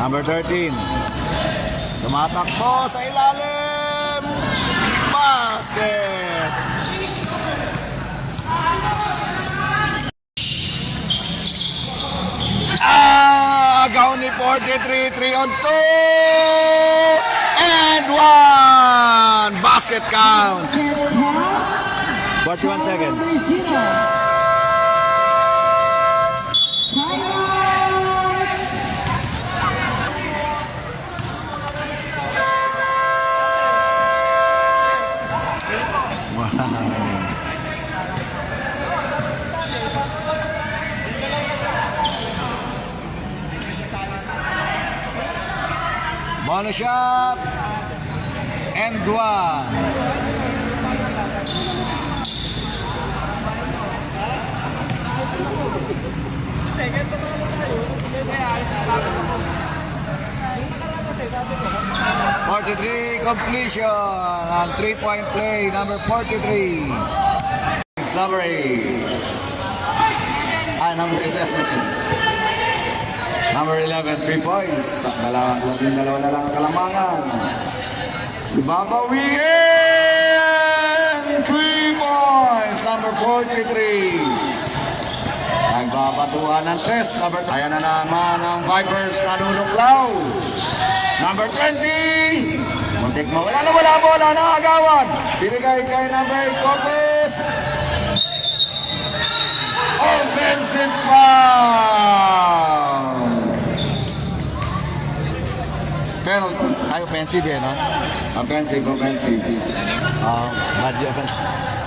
Number 13. Tumatakbo sa ilalim. Basket. Agaw ni 43. 3 on 2. And 1. Basket counts. 41 seconds. Bonus shot. And 1. .43 completion on 3-point play, number 43. It's number 8. Number 11. Number 11, 3 points. Dalawa na lang ang kalamangan. Ibabawiin! 3 points, number 43. Nagbabatuhan ng 3. Ayan na naman ang Vipers nanunuklaw. Number 20. Muntik mo. Wala na agawan. Binigay kay number 8, Corpus. Offensive foul. Pero, offensive no? Offensive. Bad offensive.